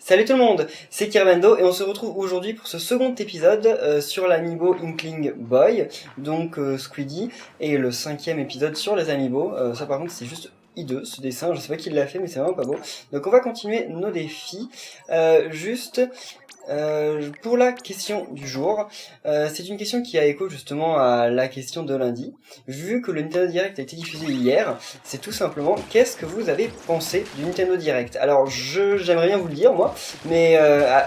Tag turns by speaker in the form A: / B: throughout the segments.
A: Salut tout le monde, c'est Kirbando et on se retrouve aujourd'hui pour ce second épisode sur l'amiibo Inkling Boy, donc Squiddy, et le 5e épisode sur les amiibo. Ça par contre c'est juste hideux ce dessin, je sais pas qui l'a fait mais c'est vraiment pas beau. Donc on va continuer nos défis, pour la question du jour, c'est une question qui a écho justement à la question de lundi. Vu que le Nintendo Direct a été diffusé hier, c'est tout simplement qu'est-ce que vous avez pensé du Nintendo Direct. Alors j'aimerais bien vous le dire moi, mais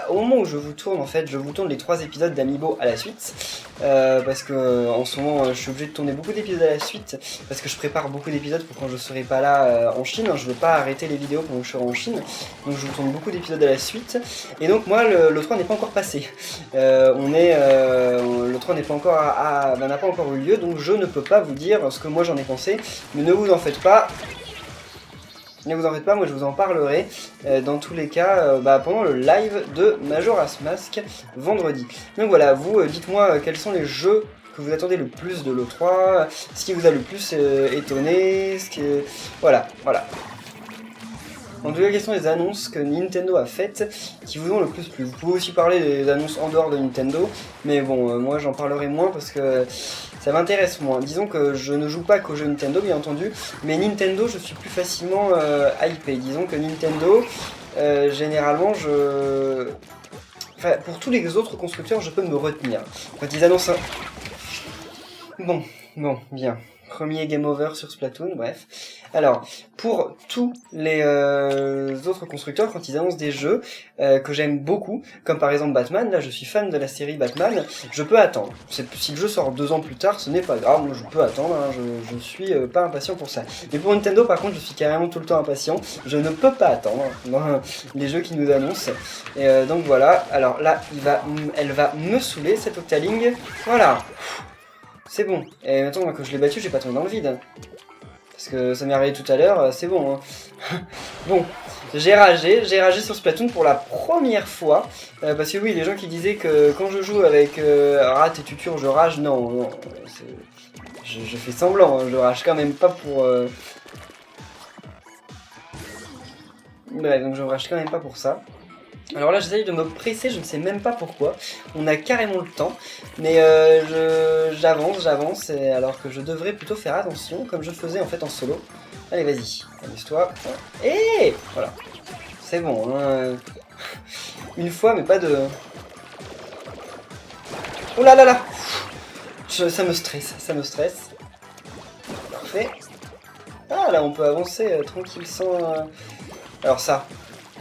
A: au moment où je vous tourne en fait, je vous tourne les 3 épisodes d'Amiibo à la suite, parce que en ce moment je suis obligé de tourner beaucoup d'épisodes à la suite, parce que je prépare beaucoup d'épisodes pour quand je serai pas là en Chine, je veux pas arrêter les vidéos pendant que je serai en Chine, donc je vous tourne beaucoup d'épisodes à la suite, et donc moi le 3 n'est pas encore passé, le 3 n'est pas encore n'a pas encore eu lieu, donc je ne peux pas vous dire ce que moi j'en ai pensé, mais ne vous en faites pas. Ne vous en faites pas, moi je vous en parlerai dans tous les cas pendant le live de Majora's Mask vendredi. Donc voilà, vous dites-moi quels sont les jeux que vous attendez le plus de l'E3, ce qui vous a le plus étonné, voilà. En tout cas, quelles sont les annonces que Nintendo a faites qui vous ont le plus plu. Vous pouvez aussi parler des annonces en dehors de Nintendo, mais bon, moi j'en parlerai moins parce que ça m'intéresse moins. Disons que je ne joue pas qu'aux jeux Nintendo, bien entendu, mais Nintendo, je suis plus facilement hypé. Disons que Nintendo, généralement, pour tous les autres constructeurs, je peux me retenir. Quand ils annoncent un... Bon, bien. Premier game over sur Splatoon, bref. Alors, pour tous les autres constructeurs, quand ils annoncent des jeux que j'aime beaucoup, comme par exemple Batman, là je suis fan de la série Batman, je peux attendre. Si le jeu sort 2 ans plus tard, ce n'est pas grave, moi je peux attendre, hein, je suis pas impatient pour ça. Mais pour Nintendo par contre, je suis carrément tout le temps impatient, je ne peux pas attendre dans les jeux qu'ils nous annoncent. Et donc voilà, alors là, elle va me saouler cette Octaling, voilà. C'est bon. Et maintenant que je l'ai battu, j'ai pas tombé dans le vide. Parce que ça m'est arrivé tout à l'heure, c'est bon. Hein. Bon, j'ai ragé sur Splatoon pour la première fois. Parce que oui, les gens qui disaient que quand je joue avec Rat et Tutur, je rage, non. Je fais semblant, hein, je rage quand même pas pour... Bref, donc je rage quand même pas pour ça. Alors là j'essaye de me presser, je ne sais même pas pourquoi, on a carrément le temps, mais j'avance, alors que je devrais plutôt faire attention, comme je faisais en fait en solo. Allez vas-y, amuse-toi, et voilà, c'est bon, hein. Une fois mais pas deux. Oh là là là, ça me stresse, parfait. Ah là on peut avancer tranquille sans... Alors ça,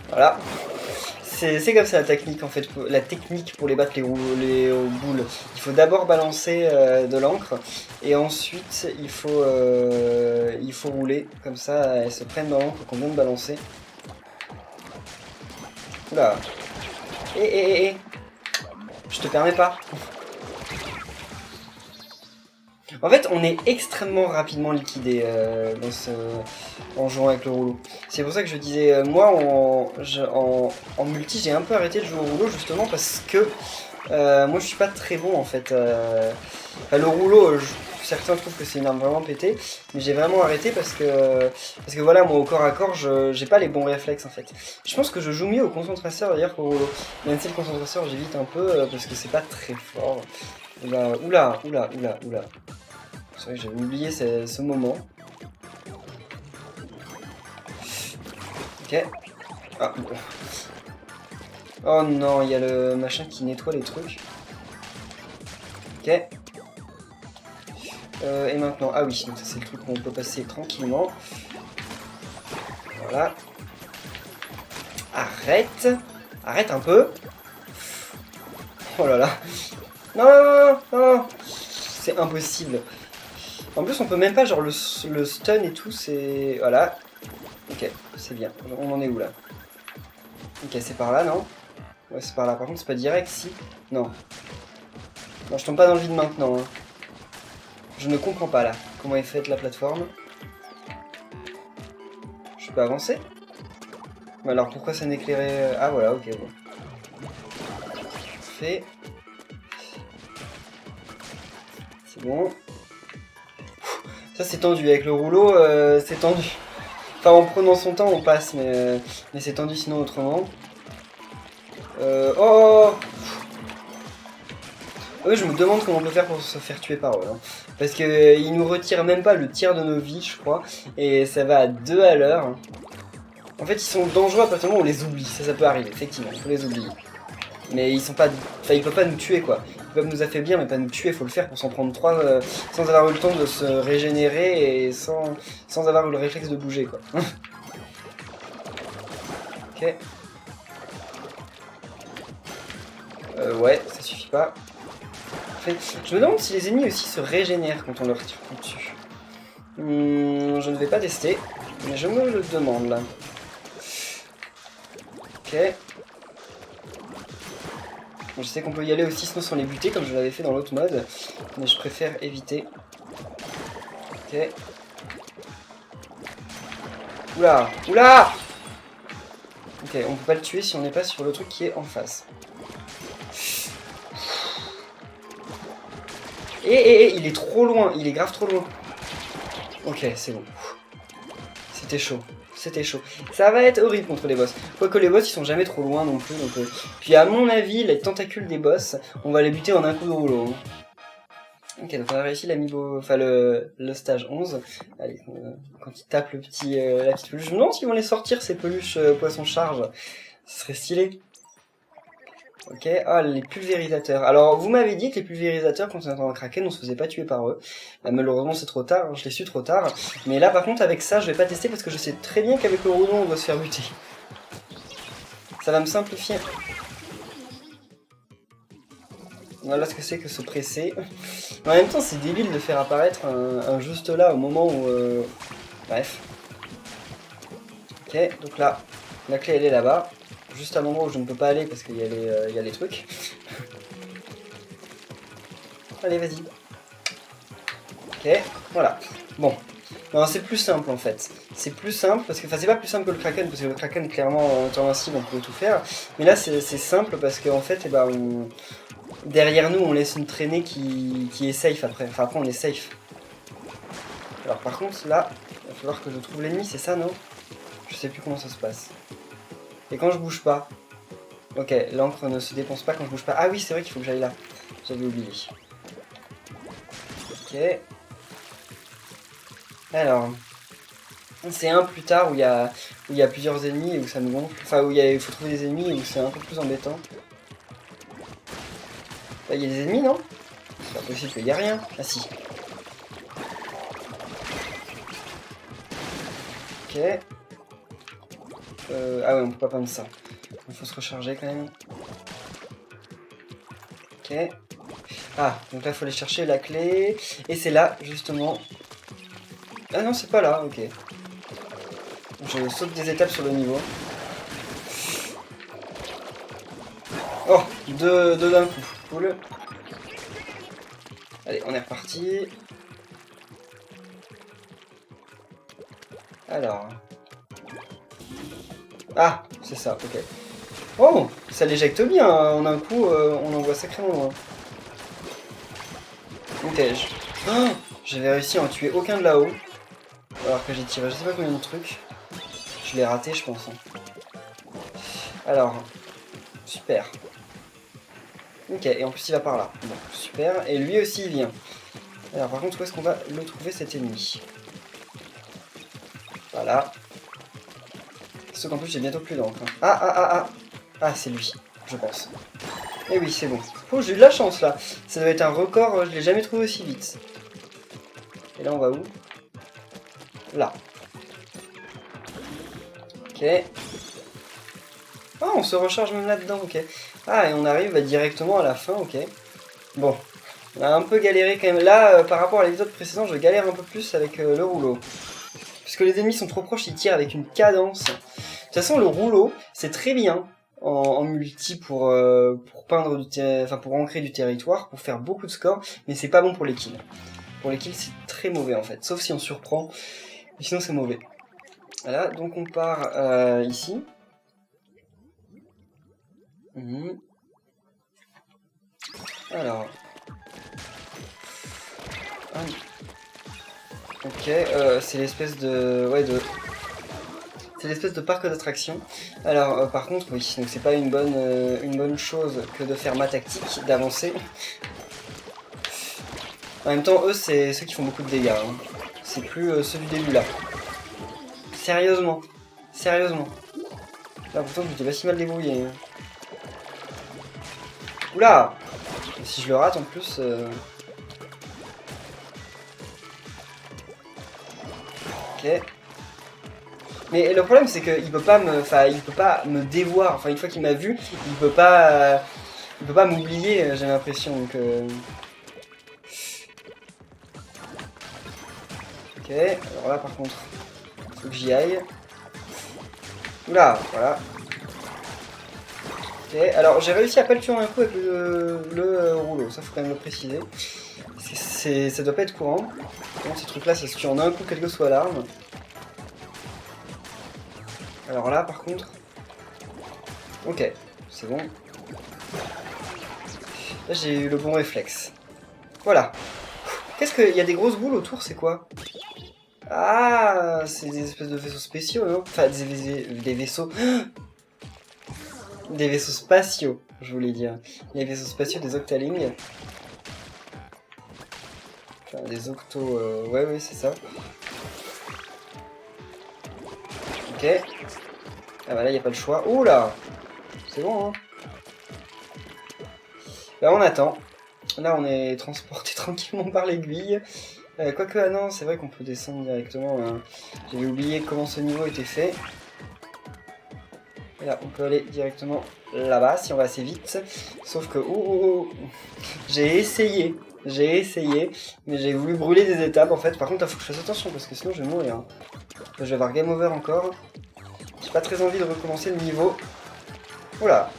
A: voilà. C'est comme ça la technique en fait, pour les battre les boules. Il faut d'abord balancer de l'encre et ensuite il faut rouler, comme ça elles se prennent dans l'encre qu'on vient de balancer. Oula. Je te permets pas. En fait, on est extrêmement rapidement liquidé en jouant avec le rouleau. C'est pour ça que je disais, moi en multi, j'ai un peu arrêté de jouer au rouleau justement parce que moi je suis pas très bon en fait. Le rouleau, certains trouvent que c'est une arme vraiment pétée, mais j'ai vraiment arrêté parce que voilà, moi au corps à corps, j'ai pas les bons réflexes en fait. Je pense que je joue mieux au concentrateur d'ailleurs qu'au rouleau. Même si le concentrateur, j'évite un peu parce que c'est pas très fort. Oula. C'est vrai que j'avais oublié ce moment. Ok. Ah. Oh non, il y a le machin qui nettoie les trucs. Ok. Et maintenant, ah oui, donc ça c'est le truc qu'on peut passer tranquillement. Voilà. Arrête un peu. Oh là là. Non. C'est impossible. En plus on peut même pas genre le stun et tout, c'est... Voilà. Ok, c'est bien. On en est où là? Ok, c'est par là, non? Ouais, c'est par là. Par contre c'est pas direct, si? Non, je tombe pas dans le vide maintenant. Hein. Je ne comprends pas là. Comment est faite la plateforme? Je peux avancer? Mais alors pourquoi ça n'éclairait... Ah voilà, ok, bon. Fait. C'est bon. Ça c'est tendu, avec le rouleau c'est tendu. Enfin en prenant son temps on passe, mais c'est tendu sinon autrement. Oh. Oui, je me demande comment on peut faire pour se faire tuer par eux. Hein. Parce qu'ils nous retirent même pas le tiers de nos vies, je crois. Et ça va à 2 à l'heure. En fait, ils sont dangereux à partir du moment où on les oublie. Ça peut arriver, effectivement. Il faut les oublier. Mais ils sont pas... Enfin, ils peuvent pas nous tuer, quoi. Ils peuvent nous affaiblir, mais pas nous tuer. Il faut le faire pour s'en prendre 3 sans avoir eu le temps de se régénérer et sans avoir eu le réflexe de bouger, quoi. Ok. Ouais, ça suffit pas. Je me demande si les ennemis aussi se régénèrent quand on leur tire dessus. Je ne vais pas tester, mais je me le demande là. Ok. Bon, je sais qu'on peut y aller aussi sinon sans les buter comme je l'avais fait dans l'autre mode, mais je préfère éviter. Ok. Oula, oula. Ok, on peut pas le tuer si on n'est pas sur le truc qui est en face. Il est trop loin, il est grave trop loin. Ok, c'est bon. C'était chaud, c'était chaud. Ça va être horrible contre les boss. Quoique les boss ils sont jamais trop loin non plus. Donc, Puis à mon avis, les tentacules des boss, on va les buter en un coup de rouleau. Hein. Ok, donc on a réussi l'amiibo, enfin le stage 11. Allez, quand ils tapent le petit, la petite peluche, je me demande s'ils vont les sortir ces peluches poisson charge. Ce serait stylé. Ok, ah les pulvérisateurs. Alors vous m'avez dit que les pulvérisateurs quand on était en Kraken on se faisait pas tuer par eux. Malheureusement c'est trop tard, hein, je l'ai su trop tard. Mais là par contre avec ça je vais pas tester parce que je sais très bien qu'avec le rouleau on doit se faire buter. Ça va me simplifier. Voilà ce que c'est que se presser. Mais en même temps c'est débile de faire apparaître un juste là au moment où... Bref. Ok, donc là, la clé elle est là-bas. Juste à l'endroit où je ne peux pas aller parce qu'il y a les trucs. Allez, vas-y. Ok, voilà. Bon. Non, c'est plus simple en fait. C'est plus simple parce que... Enfin, c'est pas plus simple que le Kraken parce que le Kraken, clairement, en étant invincible, on peut tout faire. Mais là, c'est simple parce qu'en fait, eh ben, derrière nous, on laisse une traînée qui est safe après. Enfin, après, on est safe. Alors, par contre, là, il va falloir que je trouve l'ennemi, c'est ça, non? Je sais plus comment ça se passe. Et quand je bouge pas... Ok, l'encre ne se dépense pas quand je bouge pas. Ah oui, c'est vrai qu'il faut que j'aille là. J'avais oublié. Ok. Alors... C'est un plus tard où il y a plusieurs ennemis et où ça me gonfle. Enfin, où il faut trouver des ennemis et où c'est un peu plus embêtant. Là, il y a des ennemis, non? C'est pas possible qu'il y a rien. Ah si. Ok. Ah ouais, on peut pas prendre ça. Il faut se recharger quand même. Ok. Ah, donc là il faut aller chercher la clé. Et c'est là, justement. Ah non, c'est pas là, ok. Je saute des étapes sur le niveau. Oh, deux d'un coup. Cool. Allez, on est reparti. Alors. Ah, c'est ça, ok. Oh, ça l'éjecte bien, hein. En un coup, on en voit sacrément loin. Ok, j'avais réussi à en tuer aucun de là-haut. Alors que j'ai tiré je sais pas combien de trucs. Je l'ai raté, je pense. Alors, super. Ok, et en plus il va par là. Bon, super. Et lui aussi il vient. Alors par contre, où est-ce qu'on va le trouver cet ennemi? Voilà. Sauf qu'en plus j'ai bientôt plus d'encre. Ah, c'est lui, je pense. Et oui, c'est bon. Oh, j'ai eu de la chance là. Ça doit être un record, je l'ai jamais trouvé aussi vite. Et là on va où? Là. Ok. Ah, on se recharge même là-dedans, ok. Ah, et on arrive directement à la fin, ok. Bon, on a un peu galéré quand même. Là, par rapport à l'épisode précédent, je galère un peu plus avec le rouleau. Puisque les ennemis sont trop proches, ils tirent avec une cadence. De toute façon, le rouleau, c'est très bien en multi pour peindre pour ancrer du territoire, pour faire beaucoup de score, mais c'est pas bon pour les kills. Pour les kills, c'est très mauvais en fait, sauf si on surprend, mais sinon c'est mauvais. Voilà, donc on part ici. Alors. Ok, c'est l'espèce de... Ouais, de... C'est l'espèce de parc d'attractions. Alors par contre, oui, donc c'est pas une bonne chose que de faire ma tactique, d'avancer. En même temps, eux, c'est ceux qui font beaucoup de dégâts. Hein. C'est plus ceux du début là. Sérieusement. Sérieusement. Là pourtant, je m'étais pas si mal débrouillé. Hein. Oula! Et si je le rate en plus... Ok. Mais le problème c'est qu'il peut pas me dévoir. Enfin une fois qu'il m'a vu, il peut pas m'oublier. J'ai l'impression. Donc. Ok. Alors là par contre, faut que j'y aille. Oula, voilà. Ok. Alors j'ai réussi à pas le tuer en un coup avec le rouleau. Ça faut quand même le préciser. Ça doit pas être courant. Bon, ces trucs là ça se tue en un coup quelle que soit l'arme. Alors là par contre... Ok, c'est bon. Là j'ai eu le bon réflexe. Voilà. Qu'est-ce qu'il y a des grosses boules autour, c'est quoi? Ah, c'est des espèces de vaisseaux spéciaux, non? Enfin, des vaisseaux... Des vaisseaux spatiaux, je voulais dire. Les vaisseaux spatiaux des Octalings. Enfin, des octos... Ouais, c'est ça. Ok. Ah bah là, il n'y a pas le choix. Ouh là! C'est bon, hein? Là, on attend. Là, on est transporté tranquillement par l'aiguille. Quoique, ah non, c'est vrai qu'on peut descendre directement. Hein. J'avais oublié comment ce niveau était fait. Et là, on peut aller directement là-bas si on va assez vite. Sauf que, j'ai essayé, mais j'ai voulu brûler des étapes en fait. Par contre, il faut que je fasse attention parce que sinon je vais mourir. Hein. Je vais avoir game over encore. J'ai pas très envie de recommencer le niveau. Oula.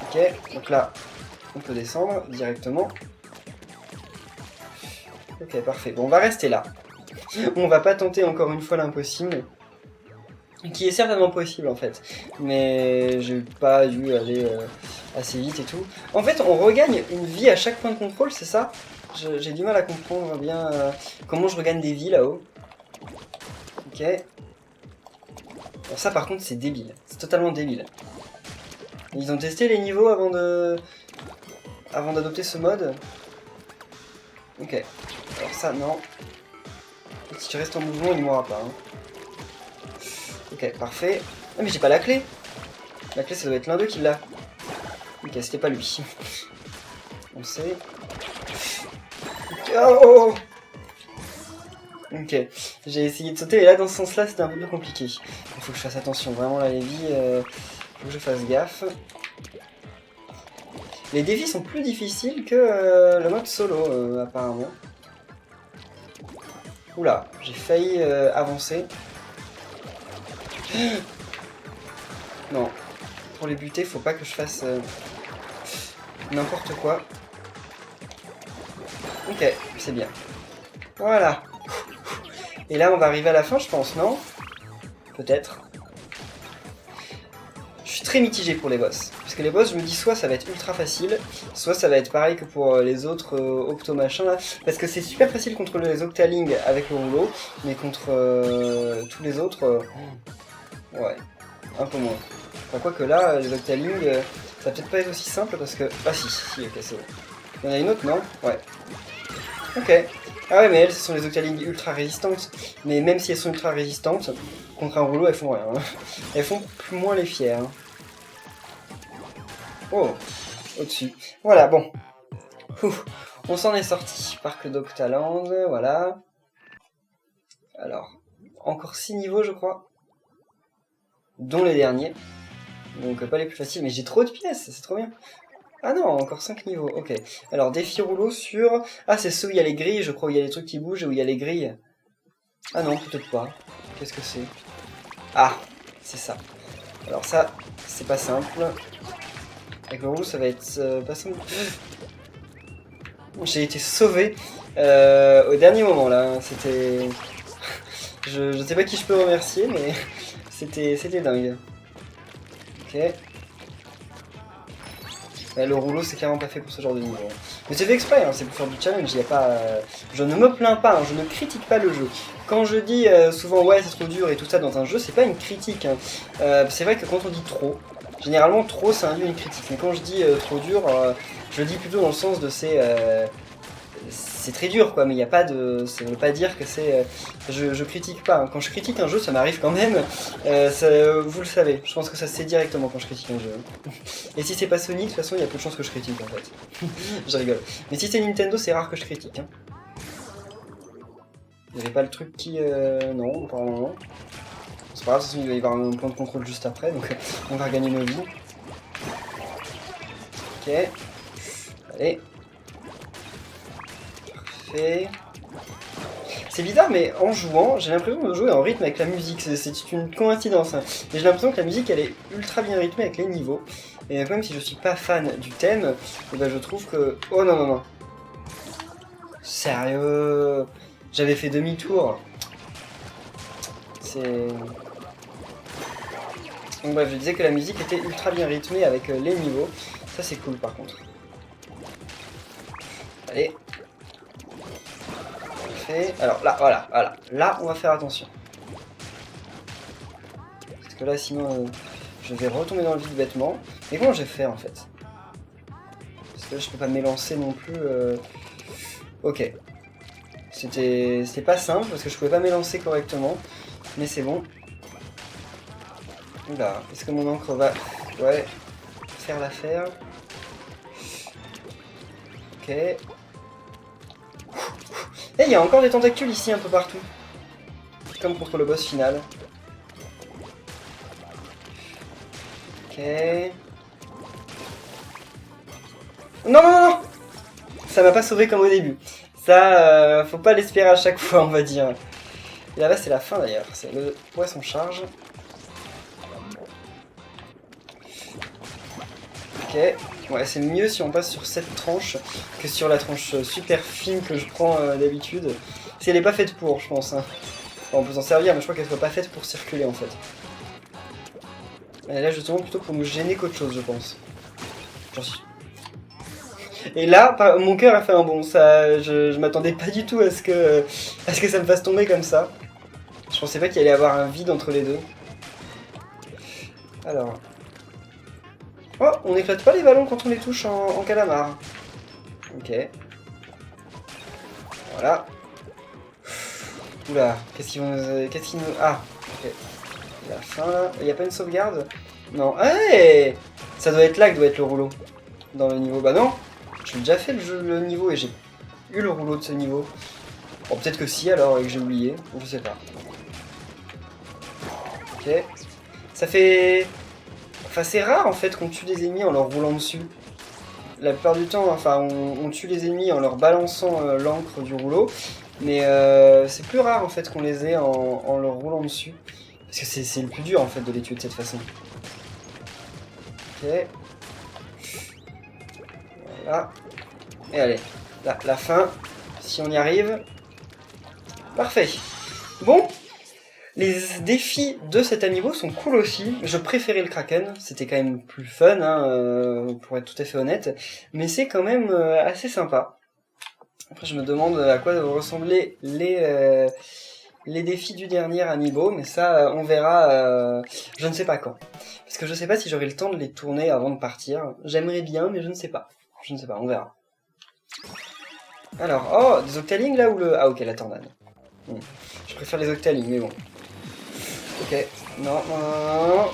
A: Ok, donc là, on peut descendre directement. Ok, parfait. Bon, on va rester là. On va pas tenter encore une fois l'impossible. Qui est certainement possible en fait. Mais j'ai pas dû aller assez vite et tout. En fait, on regagne une vie à chaque point de contrôle, c'est ça? J'ai du mal à comprendre bien comment je regagne des vies là-haut. Ok. Alors ça par contre, c'est débile. C'est totalement débile. Ils ont testé les niveaux avant d'adopter ce mode. Ok. Alors ça, non. Si tu restes en mouvement, il mourra pas. Hein. Ok, parfait. Ah mais j'ai pas la clé. La clé, ça doit être l'un d'eux qui l'a. Ok, c'était pas lui. On sait. Oh! Ok, j'ai essayé de sauter et là dans ce sens-là c'était un peu plus compliqué. Il faut que je fasse attention, vraiment là les vies, faut que je fasse gaffe. Les défis sont plus difficiles que le mode solo apparemment. Oula, j'ai failli avancer. Non, pour les buter, faut pas que je fasse n'importe quoi. Ok, c'est bien. Voilà. Et là, on va arriver à la fin, je pense, non? Peut-être. Je suis très mitigé pour les boss. Parce que les boss, je me dis, soit ça va être ultra facile, soit ça va être pareil que pour les autres octo machin là. Parce que c'est super facile contre les octalings avec le rouleau, mais contre tous les autres, ouais, un peu moins. Enfin, quoique là, les octalings, ça va peut-être pas être aussi simple parce que... Ah si, ok, c'est bon. Il y en a une autre, non? Ouais. Ok. Ah ouais, mais elles, ce sont les octalings ultra résistantes. Mais même si elles sont ultra résistantes, contre un rouleau, elles font rien. Hein. Elles font plus moins les fiers. Hein. Oh, au-dessus. Voilà, bon. Ouf, on s'en est sorti. Parc d'Octaland, voilà. Alors, encore 6 niveaux, je crois. Dont les derniers. Donc, pas les plus faciles. Mais j'ai trop de pièces, c'est trop bien. Ah non, encore 5 niveaux, ok. Alors, défi rouleau sur... Ah, c'est ceux où il y a les grilles, je crois, où il y a les trucs qui bougent et où il y a les grilles. Ah non, peut-être pas. Qu'est-ce que c'est? Ah, c'est ça. Alors ça, c'est pas simple. Avec le rouleau, ça va être pas simple. J'ai été sauvé au dernier moment, là. C'était... je sais pas qui je peux remercier, mais c'était dingue. Ok. Ouais, le rouleau c'est clairement pas fait pour ce genre de niveau. Mais c'est fait exprès, hein, c'est pour faire du challenge, y a pas... Je ne me plains pas, hein, je ne critique pas le jeu. Quand je dis souvent ouais c'est trop dur et tout ça dans un jeu, c'est pas une critique. Hein. C'est vrai que quand on dit trop, généralement trop ça induit une critique. Mais quand je dis trop dur, je le dis plutôt dans le sens de c'est très dur quoi, mais il n'y a pas de... Ça veut pas dire que c'est... je critique pas, hein. Quand je critique un jeu, ça m'arrive quand même, vous le savez, je pense que ça se sait directement quand je critique un jeu. Et si c'est pas Sonic, de toute façon, il y a peu de chances que je critique en fait. Je rigole. Mais si c'est Nintendo, c'est rare que je critique. Hein. Il n'y avait pas le truc qui... Non, apparemment non. C'est pas grave, de toute façon, il va y avoir un point de contrôle juste après, donc on va regagner nos vies. Ok. Allez. C'est bizarre, mais en jouant, j'ai l'impression de jouer en rythme avec la musique. C'est une coïncidence. Hein. Mais j'ai l'impression que la musique, elle est ultra bien rythmée avec les niveaux. Et même si je suis pas fan du thème, eh ben je trouve que... Oh non, non, non. Sérieux? J'avais fait demi-tour. C'est... Donc bref, je disais que la musique était ultra bien rythmée avec les niveaux. Ça, c'est cool, par contre. Allez. Alors là, voilà. Là, on va faire attention. Parce que là, sinon, je vais retomber dans le vide bêtement. Mais comment j'ai fait, en fait? Parce que là, je peux pas m'élancer non plus. Ok. C'était pas simple, parce que je pouvais pas m'élancer correctement. Mais c'est bon. Oula, est-ce que mon encre va... Ouais. Faire l'affaire. Ok. Et il y a encore des tentacules ici un peu partout. Comme contre le boss final. Ok. Non, non, non, non. Ça m'a pas sauvé comme au début. Ça, faut pas l'espérer à chaque fois, on va dire. Et là-bas, c'est la fin d'ailleurs. C'est le poisson charge. Ok. Ouais, c'est mieux si on passe sur cette tranche que sur la tranche super fine que je prends d'habitude. Si elle est pas faite pour, je pense. Hein. Enfin, on peut s'en servir, mais je crois qu'elle soit pas faite pour circuler en fait. Elle est là justement plutôt pour me gêner qu'autre chose, je pense. J'en suis... Et là, mon cœur a fait un bond. Ça, je m'attendais pas du tout à ce que ça me fasse tomber comme ça. Je pensais pas qu'il allait y avoir un vide entre les deux. Alors... Oh, on n'éclate pas les ballons quand on les touche en calamar. Ok. Voilà. Oula, qu'est-ce qu'ils nous... Ah, ok. La fin là. Il n'y a pas une sauvegarde? Non. Hey, ça doit être là que doit être le rouleau. Dans le niveau. Bah non. J'ai déjà fait le niveau et j'ai eu le rouleau de ce niveau. Bon, peut-être que si alors et que j'ai oublié. Je sais pas. Ok. Ça fait... Enfin, c'est rare en fait qu'on tue des ennemis en leur roulant dessus. La plupart du temps, enfin, on tue les ennemis en leur balançant l'encre du rouleau. Mais c'est plus rare en fait qu'on les ait en leur roulant dessus. Parce que c'est le plus dur en fait de les tuer de cette façon. Ok. Voilà. Et allez, là, la fin. Si on y arrive. Parfait. Bon. Les défis de cet amiibo sont cool aussi. Je préférais le Kraken, c'était quand même plus fun, hein, pour être tout à fait honnête. Mais c'est quand même assez sympa. Après je me demande à quoi doivent ressembler les défis du dernier amiibo, mais ça on verra, je ne sais pas quand. Parce que je ne sais pas si j'aurai le temps de les tourner avant de partir. J'aimerais bien, mais je ne sais pas. Je ne sais pas, on verra. Alors, oh, des octalings là ou le... Ah ok, la tornade. Je préfère les octalings, mais bon. Ok, non, non, non, non.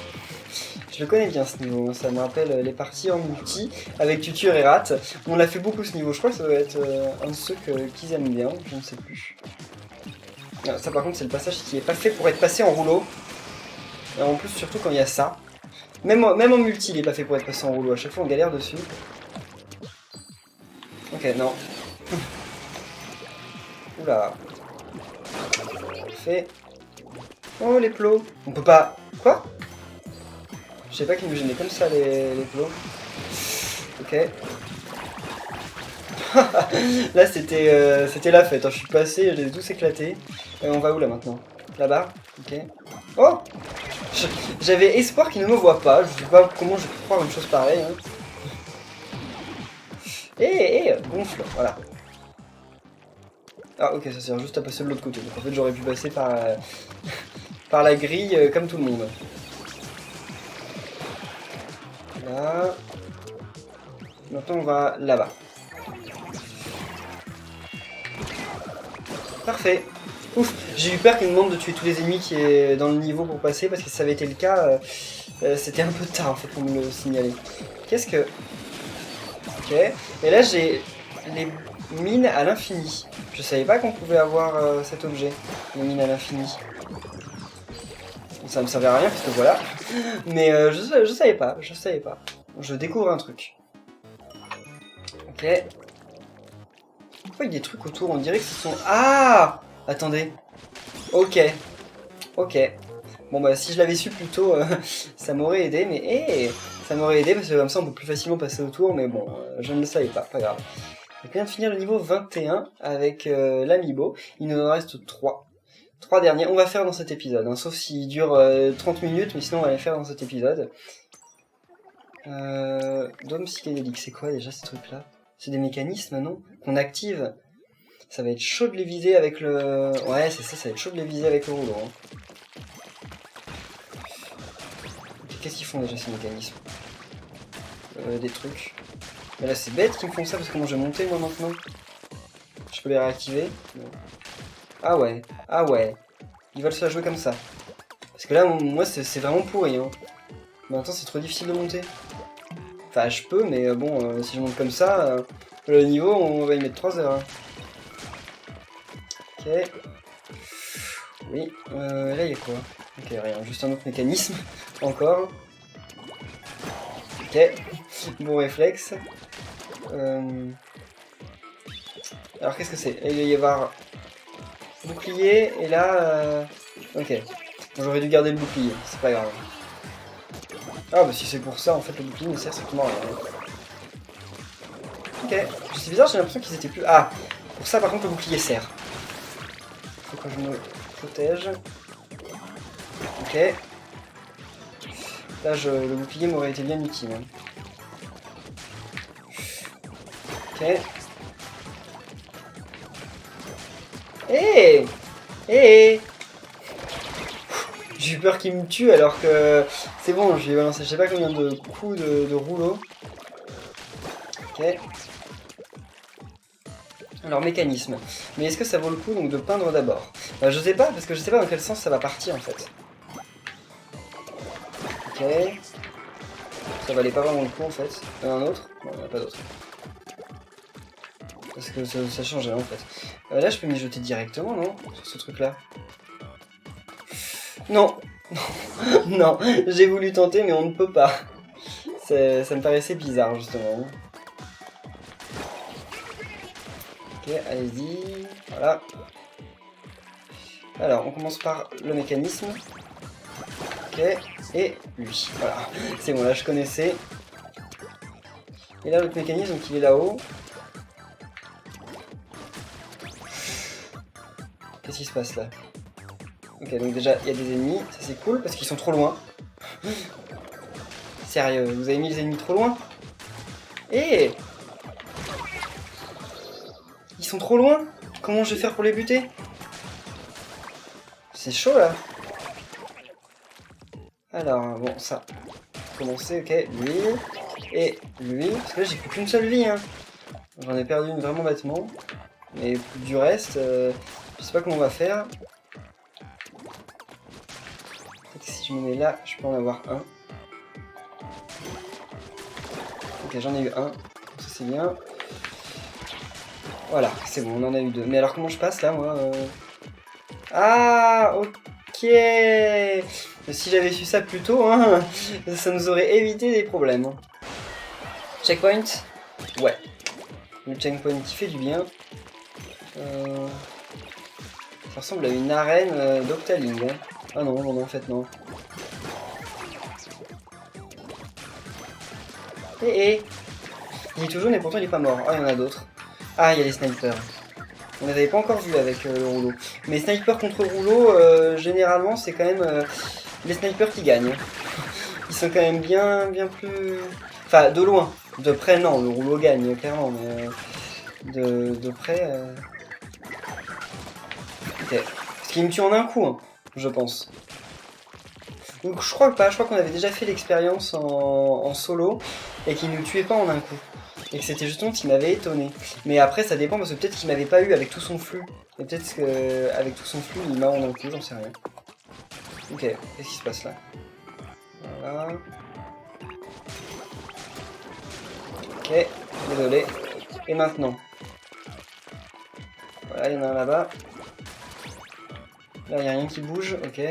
A: Je le connais bien ce niveau, ça me rappelle les parties en multi avec tuture et rat. On l'a fait beaucoup ce niveau, je crois que ça doit être un de ceux qu'ils aiment bien, je ne sais plus. Ah, ça par contre c'est le passage qui est pas fait pour être passé en rouleau. Et en plus surtout quand il y a ça. Même en multi il est pas fait pour être passé en rouleau, à chaque fois on galère dessus. Ok, non. Oula. Parfait. Oh les plots. On peut pas... Quoi? Je sais pas qu'ils me gênaient comme ça les plots. Ok. Là c'était la fête, hein. Je suis passé, je les ai tous éclatés. On va où là maintenant? Là-bas? Ok. Oh, j'avais espoir qu'ils ne me voient pas, je sais pas comment je peux croire une chose pareille. Hein. Gonfle, voilà. Ah ok, ça sert juste à passer de l'autre côté. Donc en fait j'aurais pu passer par, par la grille comme tout le monde. Là. Maintenant on va là-bas. Parfait. Ouf, j'ai eu peur qu'il me demande de tuer tous les ennemis qui est dans le niveau pour passer, parce que si ça avait été le cas, c'était un peu tard en fait pour me le signaler. Qu'est-ce que... Ok, et là j'ai les mines à l'infini. Je savais pas qu'on pouvait avoir cet objet, les mines à l'infini. Ça me servait à rien parce que voilà. Mais je savais pas, Je découvre un truc. Ok. Pourquoi il y a des trucs autour? On dirait que ce sont... Ah! Attendez. Ok. Bon bah si je l'avais su plus tôt, ça m'aurait aidé, mais ça m'aurait aidé parce que comme ça on peut plus facilement passer autour, mais bon, je ne le savais pas grave. Donc on vient de finir le niveau 21 avec l'amiibo, il nous en reste 3. 3 derniers, on va faire dans cet épisode, hein, sauf s'il dure 30 minutes, mais sinon on va les faire dans cet épisode. Dôme psychédélique, c'est quoi déjà ces trucs-là? C'est des mécanismes, non? Qu'on active. Ça va être chaud de les viser avec le... Ouais, c'est ça, ça va être chaud de les viser avec le rouleau. Hein. Qu'est-ce qu'ils font déjà ces mécanismes? Des trucs. Mais là c'est bête qu'ils me font ça, parce que comment je vais monter moi maintenant? Je peux les réactiver? Non. Ah ouais. Ils veulent se la jouer comme ça. Parce que là, moi c'est vraiment pourri. Hein. Maintenant c'est trop difficile de monter. Enfin je peux, mais bon, si je monte comme ça, le niveau on va y mettre 3 heures. Hein. Ok. Oui, là il y a quoi? Ok, rien, juste un autre mécanisme, encore. Ok, bon réflexe. Alors qu'est-ce que c'est? Il va y avoir bouclier, et là... Ok, bon, j'aurais dû garder le bouclier, c'est pas grave. Ah bah si c'est pour ça, en fait le bouclier ne sert strictement à rien. Ok, c'est bizarre, j'ai l'impression qu'ils étaient plus... Ah, pour ça par contre le bouclier sert. Faut que je me protège. Ok. Là, le bouclier m'aurait été bien utile. Hein. Ok. Hé J'ai eu peur qu'il me tue alors que... C'est bon, je lui ai balancé je sais pas combien de coups de rouleau. Ok. Alors, mécanisme. Mais est-ce que ça vaut le coup donc de peindre d'abord? Je sais pas, parce que je sais pas dans quel sens ça va partir en fait. Ok. Ça valait pas vraiment le coup en fait. Un autre? Non, il n'y en a pas d'autre. Parce que ça changeait en fait. Là, je peux m'y jeter directement, non? Sur ce truc-là. Non. Non, j'ai voulu tenter, mais on ne peut pas. Ça me paraissait bizarre, justement. Ok, allez-y. Voilà. Alors, on commence par le mécanisme. Ok, et lui. Voilà. C'est bon, là, je connaissais. Et là, l'autre mécanisme, donc il est là-haut. Qu'est-ce qui se passe là? Ok, donc déjà, il y a des ennemis. Ça, c'est cool, parce qu'ils sont trop loin. Sérieux, vous avez mis les ennemis trop loin? Eh! Ils sont trop loin? Comment je vais faire pour les buter? C'est chaud, là. Alors, bon, ça. Commencer, ok. Lui. Et lui. Parce que là, j'ai plus qu'une seule vie, hein. J'en ai perdu une vraiment bêtement. Mais du reste, je sais pas comment on va faire. Peut-être que si je me mets là, je peux en avoir un. Ok, j'en ai eu un. Ça, c'est bien. Voilà, c'est bon, on en a eu deux. Mais alors, comment je passe, là, moi Ah, ok. Si j'avais su ça plus tôt, hein, ça nous aurait évité des problèmes. Checkpoint? Ouais. Le checkpoint qui fait du bien. Ça ressemble à une arène d'Octaling. Hein. Ah non, non, en fait, non. Il est tout jaune et pourtant il est pas mort. Ah, il y en a d'autres. Ah, il y a les snipers. On les avait pas encore vus avec le rouleau. Mais sniper contre rouleau, généralement, c'est quand même les snipers qui gagnent. Ils sont quand même bien plus... Enfin, de loin. De près, non, le rouleau gagne, clairement, mais de près... Ok. Parce qu'il me tue en un coup, hein, je pense. Donc je crois pas, je crois qu'on avait déjà fait l'expérience en solo, et qu'il nous tuait pas en un coup. Et que c'était justement ce qui m'avait étonné. Mais après, ça dépend, parce que peut-être qu'il m'avait pas eu avec tout son flux. Et peut-être qu'avec tout son flux, il m'a en un coup, j'en sais rien. Ok, qu'est-ce qui se passe là? Voilà. Ok, désolé. Et maintenant? Voilà, il y en a un là-bas. Là, il n'y a rien qui bouge, ok.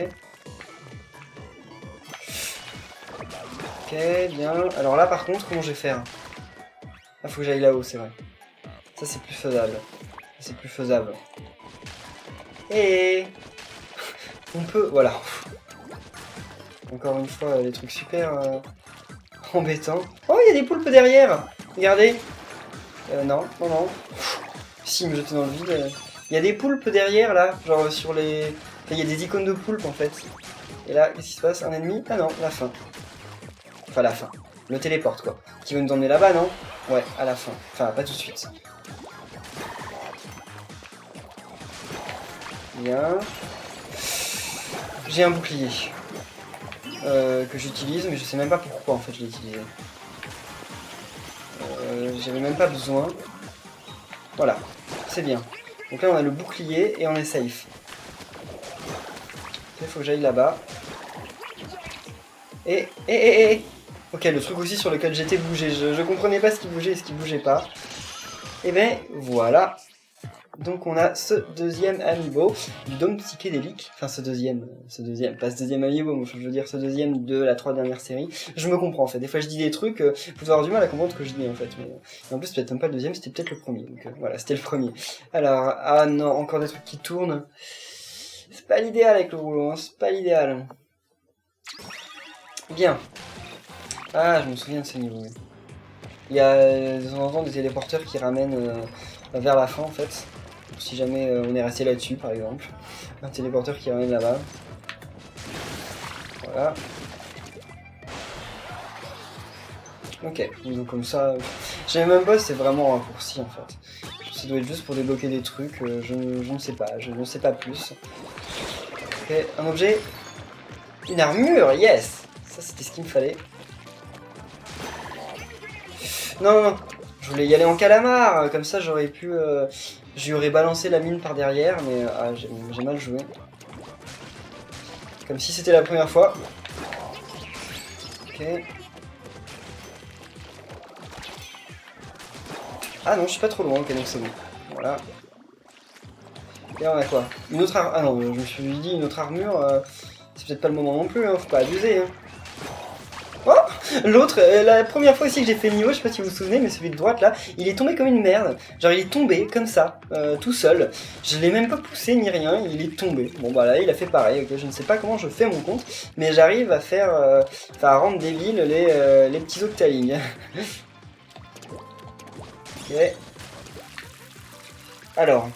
A: Ok, bien. Alors là, par contre, comment je vais faire? Ah, faut que j'aille là-haut, c'est vrai. Ça, c'est plus faisable. C'est plus faisable. Et on peut... Voilà. Encore une fois, des trucs super embêtants. Oh, il y a des poulpes derrière! Regardez. Non, non, non. Si, il me jetait dans le vide. Il y a des poulpes derrière, là. Genre sur les... Enfin, il y a des icônes de poulpes, en fait. Et là, qu'est-ce qui se passe? Un ennemi? Ah non, la fin. Enfin, la fin. Le téléporte, quoi. Qui veut nous emmener là-bas, non? Ouais, à la fin. Enfin, pas tout de suite. Bien. J'ai un bouclier. Que j'utilise, mais je sais même pas pourquoi, en fait, je l'ai utilisé. J'avais même pas besoin. Voilà. C'est bien. Donc là, on a le bouclier et on est safe. Il faut que j'aille là-bas. Et... Ok, le truc aussi sur lequel j'étais bougé. Je comprenais pas ce qui bougeait et ce qui bougeait pas. Et ben voilà. Donc on a ce deuxième amiibo du dôme psychédélique. Enfin ce deuxième, pas ce deuxième amiibo, mais je veux dire ce deuxième de la 3 dernières séries. Je me comprends en fait. Des fois je dis des trucs, vous allez avoir du mal à comprendre ce que je dis en fait. Mais en plus peut-être même pas le deuxième, c'était peut-être le premier. Donc voilà, c'était le premier. Alors, ah non, encore des trucs qui tournent. C'est pas l'idéal avec le rouleau, hein, c'est pas l'idéal. Bien. Ah, je me souviens de ce niveau. Il y a de temps en temps des téléporteurs qui ramènent vers la fin en fait. Si jamais on est resté là-dessus par exemple. Un téléporteur qui ramène là-bas. Voilà. Ok, donc comme ça... Je sais même pas si c'est vraiment un raccourci en fait. Ça doit être juste pour débloquer des trucs, je ne sais pas, je ne sais pas plus. Ok, un objet. Une armure, yes! Ça c'était ce qu'il me fallait. Non, non, je voulais y aller en calamar, comme ça j'aurais pu... J'y aurais balancé la mine par derrière, mais ah, j'ai mal joué. Comme si c'était la première fois. Ok. Ah non, je suis pas trop loin, ok, donc c'est bon. Voilà. Et on a quoi? Une autre armure. Ah non, je me suis dit une autre armure, c'est peut-être pas le moment non plus, hein, faut pas abuser. Hein. Oh, l'autre, la première fois aussi que j'ai fait le niveau, je sais pas si vous vous souvenez, mais celui de droite là, il est tombé comme une merde. Genre il est tombé comme ça, tout seul. Je l'ai même pas poussé ni rien, il est tombé. Bon bah là il a fait pareil, ok, je ne sais pas comment je fais mon compte, mais j'arrive à faire, à rendre débiles les petits octalignes. Ok. Alors,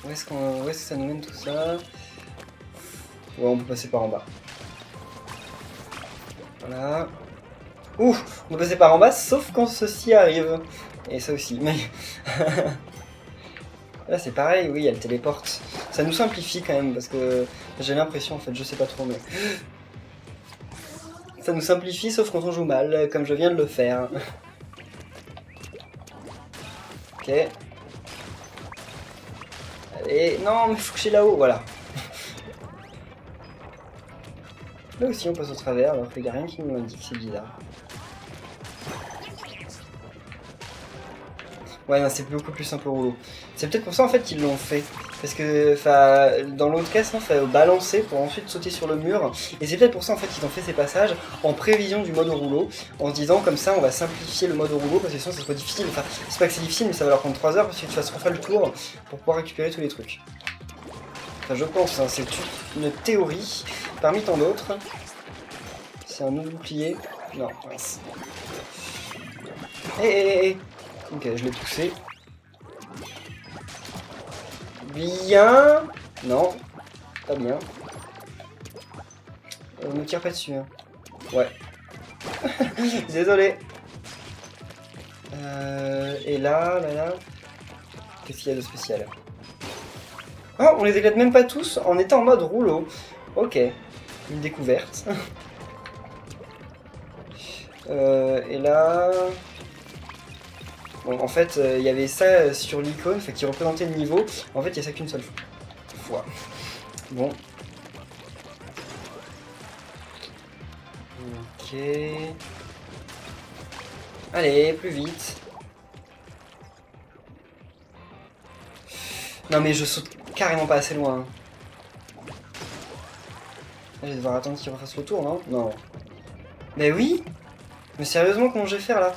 A: où est-ce que ça nous mène tout ça? Ouais, on peut passer par en bas. Voilà. Ouh, on peut passer par en bas, sauf quand ceci arrive. Et ça aussi, mais... Là c'est pareil, oui, elle téléporte. Ça nous simplifie quand même, parce que j'ai l'impression, en fait, je sais pas trop, mais... Ça nous simplifie, sauf quand on joue mal, comme je viens de le faire. Ok. Allez, non, mais faut que je sois là-haut, voilà. Là aussi on passe au travers, alors qu'il n'y a rien qui nous indique, c'est bizarre. Ouais, non, c'est beaucoup plus simple au rouleau. C'est peut-être pour ça en fait qu'ils l'ont fait. Parce que dans l'autre cas, il faut balancer pour ensuite sauter sur le mur. Et c'est peut-être pour ça en fait qu'ils ont fait ces passages en prévision du mode rouleau. En se disant comme ça on va simplifier le mode rouleau parce que sinon ça serait difficile. Enfin, c'est pas que c'est difficile mais ça va leur prendre 3 heures parce que tu vas se refaire le tour pour pouvoir récupérer tous les trucs. Enfin je pense, hein, c'est une théorie parmi tant d'autres. C'est un autre bouclier. Non, mince. Hé. Ok, je l'ai poussé. Bien. Non, pas bien. On ne tire pas dessus. Hein. Ouais. Désolé. Et là... Qu'est-ce qu'il y a de spécial? Oh, on les éclate même pas tous en étant en mode rouleau. Ok, une découverte. Et là... Bon, en fait, il y avait ça sur l'icône, qui représentait le niveau. En fait, il y a ça qu'une seule fois. Bon. Ok. Allez, plus vite. Non mais je saute carrément pas assez loin. Je vais devoir attendre qu'il refasse le tour, non? Non. Mais oui! Mais sérieusement, comment je vais faire là?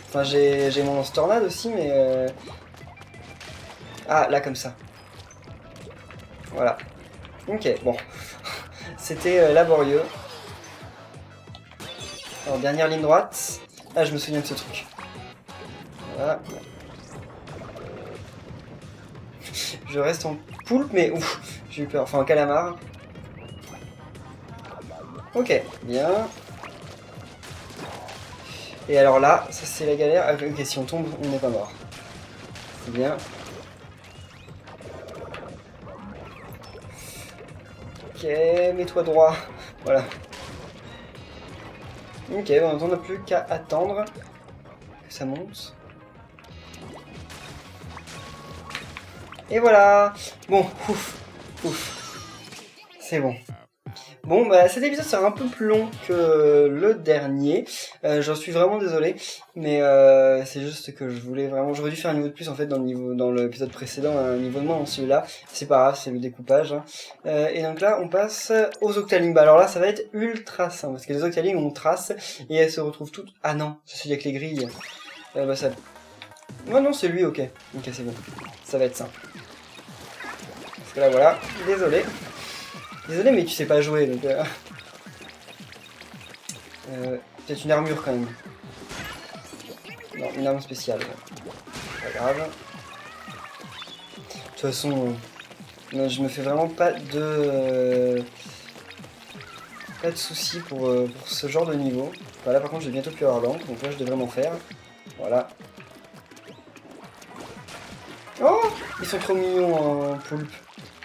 A: Enfin, j'ai mon lance-tornade aussi, mais... Ah, là, comme ça. Voilà. Ok, bon. C'était laborieux. Alors, dernière ligne droite. Ah, je me souviens de ce truc. Voilà. Je reste en poulpe, mais ouf, j'ai eu peur. Enfin, en calamar. Ok, bien. Et alors là, ça c'est la galère. Ok, si on tombe, on n'est pas mort. C'est bien. Ok, mets-toi droit. Voilà. Ok, bon, on n'a plus qu'à attendre que ça monte. Et voilà. Bon, ouf. C'est bon. Bon, bah cet épisode sera un peu plus long que le dernier. J'en suis vraiment désolé, mais c'est juste que je voulais vraiment... J'aurais dû faire un niveau de plus en fait dans l'épisode précédent, un niveau de moins dans celui-là. C'est pas grave, c'est le découpage. Hein. Et donc là, on passe aux Octalings. Bah alors là, ça va être ultra simple, parce que les Octalings, on trace, et elles se retrouvent toutes... Ah non, ça c'est avec les grilles. Bah ça... Oh non, c'est lui, ok. Ok, c'est bon. Ça va être simple. Parce que là, voilà. Désolé. Désolé, mais tu sais pas jouer, donc... peut-être une armure, quand même. Non, une arme spéciale. Pas grave. De toute façon... non, je me fais vraiment pas de soucis pour ce genre de niveau. Enfin, là, par contre, je vais bientôt plus avoir d'encre, donc là, je devrais m'en faire. Voilà. Oh, ils sont trop mignons en poulpe.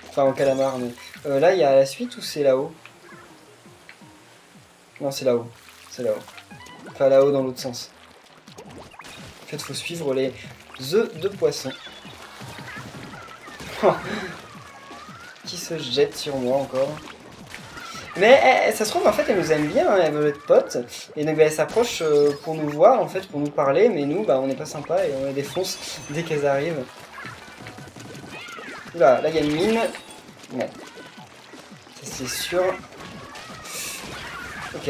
A: Enfin, en calamar, mais... là, il y a la suite ou c'est là-haut? Non, c'est là-haut. C'est là-haut. Enfin, là-haut dans l'autre sens. En fait, faut suivre les œufs de poisson. Qui se jette sur moi encore. Mais ça se trouve, en fait, elle nous aime bien, hein, elle veut être pote. Et donc, bah, elle s'approche pour nous voir, en fait, pour nous parler. Mais nous, bah, on n'est pas sympa et on les défonce dès qu'elles arrivent. Là, il y a une mine. Ouais. Ça, c'est sûr. Ok.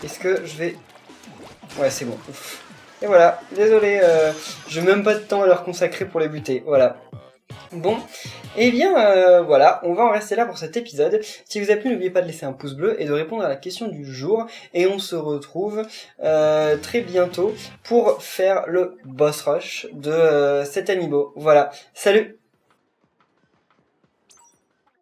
A: Est-ce que je vais... Ouais, c'est bon. Ouf. Et voilà. Désolé, je n'ai même pas de temps à leur consacrer pour les buter. Voilà. Bon, et bien voilà, on va en rester là pour cet épisode. Si vous a plu, n'oubliez pas de laisser un pouce bleu et de répondre à la question du jour. Et on se retrouve très bientôt pour faire le boss rush de cet amiibo. Voilà, salut!